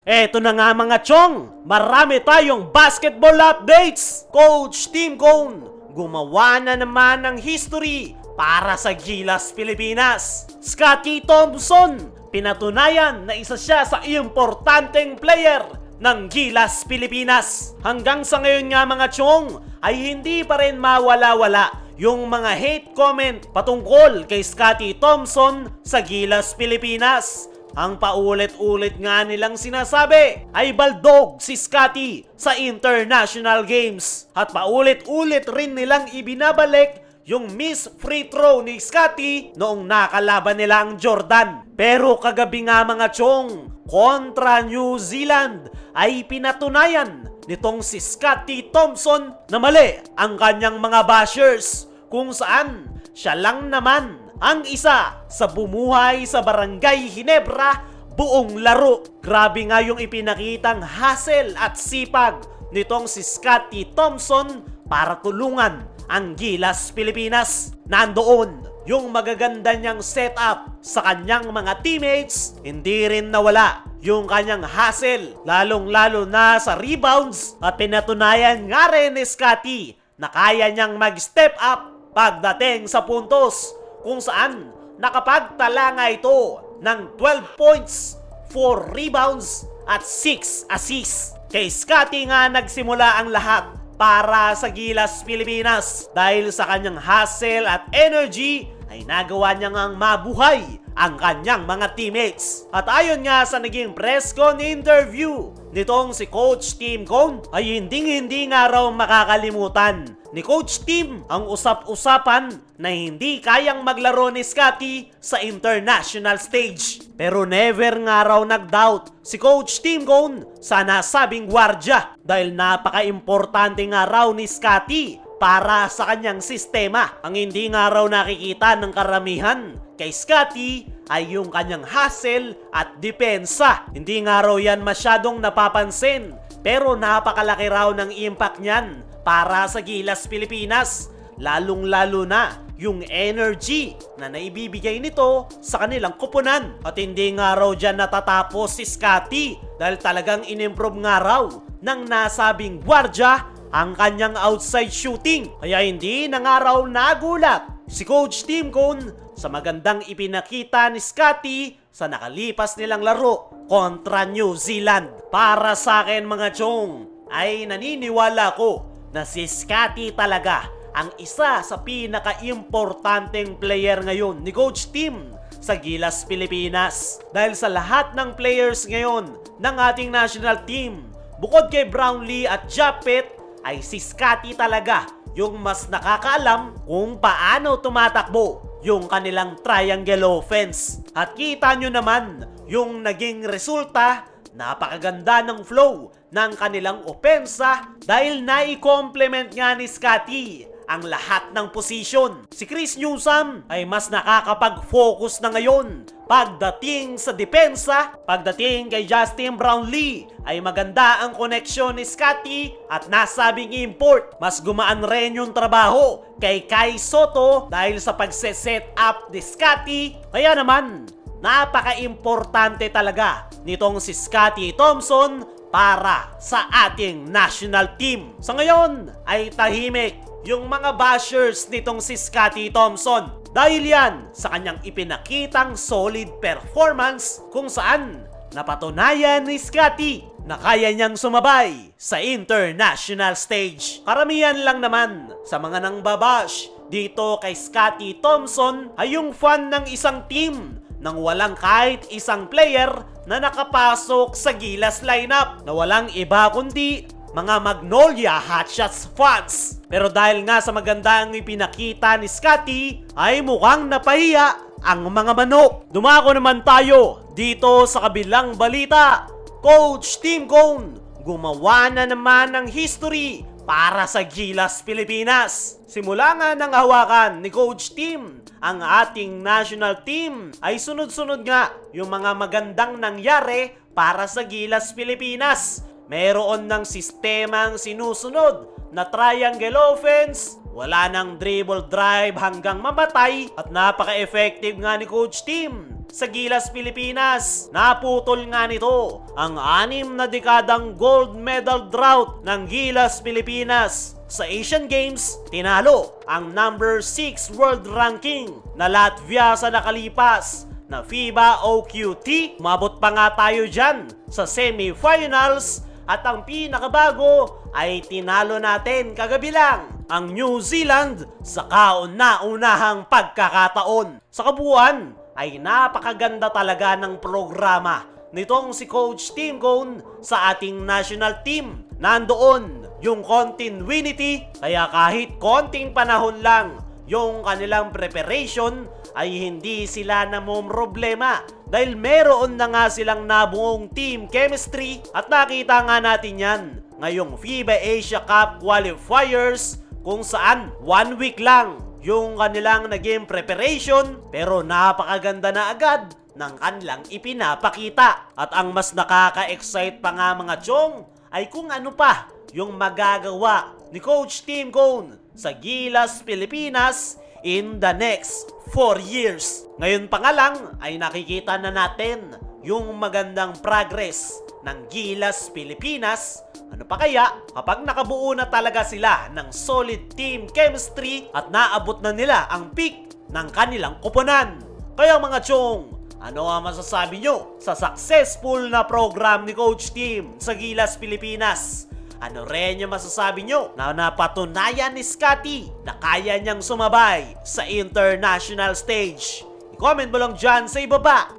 Eto na nga mga chong, marami tayong basketball updates. Coach Tim Cone, gumawa na naman ng history para sa Gilas Pilipinas. Scottie Thompson, pinatunayan na isa siya sa importanteng player ng Gilas Pilipinas. Hanggang sa ngayon nga mga chong, ay hindi pa rin mawala-wala yung mga hate comment patungkol kay Scottie Thompson sa Gilas Pilipinas. Ang paulit-ulit nga nilang sinasabi ay baldog si Scottie sa international games. At paulit-ulit rin nilang ibinabalik yung miss free throw ni Scottie noong nakalaban nila ang Jordan. Pero kagabi nga mga chong, kontra New Zealand ay pinatunayan nitong si Scottie Thompson na mali ang kanyang mga bashers, kung saan siya lang naman ang isa sa bumuhay sa Barangay Ginebra buong laro. Grabe nga yung ipinakitang hustle at sipag nitong si Scottie Thompson para tulungan ang Gilas Pilipinas. Nandoon yung magaganda niyang setup sa kanyang mga teammates, hindi rin nawala yung kanyang hustle, lalong-lalo na sa rebounds. At pinatunayan nga rin ni Scottie na kaya niyang mag-step up pagdating sa puntos, kung saan nakapagtala nga ito ng 12 points, 4 rebounds at 6 assists. Kay Scottie nga nagsimula ang lahat para sa Gilas Pilipinas. Dahil sa kanyang hustle at energy ay nagawa niya ngang mabuhay ang kanyang mga teammates. At ayon nga sa naging press con interview nitong si Coach Tim Cone, ay hindi nga raw makakalimutan ni Coach Tim ang usap-usapan na hindi kayang maglaro ni Scottie sa international stage. Pero never nga raw nag-doubt si Coach Tim Cone sa nasabing gwardya, dahil napaka-importante nga raw ni Scottie para sa kanyang sistema. Ang hindi nga raw nakikita ng karamihan kay Scottie ay yung kanyang hustle at depensa. Hindi nga raw yan masyadong napapansin, pero napakalaki raw ng impact niyan para sa Gilas Pilipinas, lalong-lalo na yung energy na naibibigay nito sa kanilang koponan. At hindi nga raw dyan natatapos si Scottie, dahil talagang inimprove nga raw ng nasabing gwardya ang kanyang outside shooting. Kaya hindi na nga raw nagulat si Coach Tim Cone sa magandang ipinakita ni Scottie sa nakalipas nilang laro kontra New Zealand. Para sa akin mga chong, ay naniniwala ko na si Scottie talaga ang isa sa pinaka-importanteng player ngayon ni Coach Tim sa Gilas Pilipinas. Dahil sa lahat ng players ngayon ng ating national team, bukod kay Brownlee at Japet, ay si Scottie talaga yung mas nakakaalam kung paano tumatakbo yung kanilang triangle offense. At kita nyo naman yung naging resulta, napakaganda ng flow ng kanilang opensa dahil nai-complement nga ni Scottie ang lahat ng posisyon. Si Chris Newsome ay mas nakakapag-focus na ngayon pagdating sa depensa. Pagdating kay Justin Brownlee ay maganda ang koneksyon ni Scottie at nasabing import. Mas gumaan rin yung trabaho kay Kai Soto dahil sa pagse-set up ni Scottie. Kaya naman, napaka-importante talaga nitong si Scottie Thompson para sa ating national team. Sa ngayon ay tahimik yung mga bashers nitong si Scottie Thompson dahil yan sa kanyang ipinakitang solid performance, kung saan napatunayan ni Scottie na kaya niyang sumabay sa international stage. Karamihan lang naman sa mga nangbabash dito kay Scottie Thompson ay yung fan ng isang team nang walang kahit isang player na nakapasok sa Gilas lineup, na walang iba kundi mga Magnolia Hotshots fans. Pero dahil nga sa magandang ipinakita ni Scottie, ay mukhang napahiya ang mga manok. Dumako naman tayo dito sa kabilang balita. Coach Tim Cone, gumawa na naman ng history para sa Gilas Pilipinas. Simula nga ng hawakan ni Coach Tim ang ating national team, ay sunod-sunod nga yung mga magandang nangyari para sa Gilas Pilipinas. Meron ng sistemang sinusunod na triangle offense, wala nang dribble drive hanggang mamatay, at napaka-effective nga ni Coach Tim sa Gilas, Pilipinas. Naputol nga nito ang 6 na dekadang gold medal drought ng Gilas, Pilipinas. Sa Asian Games, tinalo ang number 6 world ranking na Latvia sa nakalipas na FIBA OQT. Umabot pa nga tayo dyan sa semifinals at ang pinakabago ay tinalo natin kagabi lang ang New Zealand sa kauna-unahang pagkakataon. Sa kabuuan ay napakaganda talaga ng programa nitong si Coach Tim Cone sa ating national team. Nandoon yung continuity, kaya kahit konting panahon lang yung kanilang preparation ay hindi sila namomroblema dahil meron na nga silang nabuong team chemistry at nakita nga natin yan ngayong FIBA Asia Cup qualifiers kung saan 1 week lang yung kanilang naging preparation pero napakaganda na agad ng kanilang ipinapakita. At ang mas nakaka-excite pa nga mga chong ay kung ano pa yung magagawa ni Coach Tim Cone sa Gilas, Pilipinas in the next 4 years. Ngayon pa nga lang ay nakikita na natin yung magandang progress ng Gilas, Pilipinas. Ano pa kaya kapag nakabuo na talaga sila ng solid team chemistry at naabot na nila ang peak ng kanilang koponan? Kaya mga chong, ano ang masasabi nyo sa successful na program ni Coach Tim sa Gilas, Pilipinas? Ano rin yung masasabi nyo na napatunayan ni Scotty na kaya niyang sumabay sa international stage? I-comment mo lang dyan sa ibaba.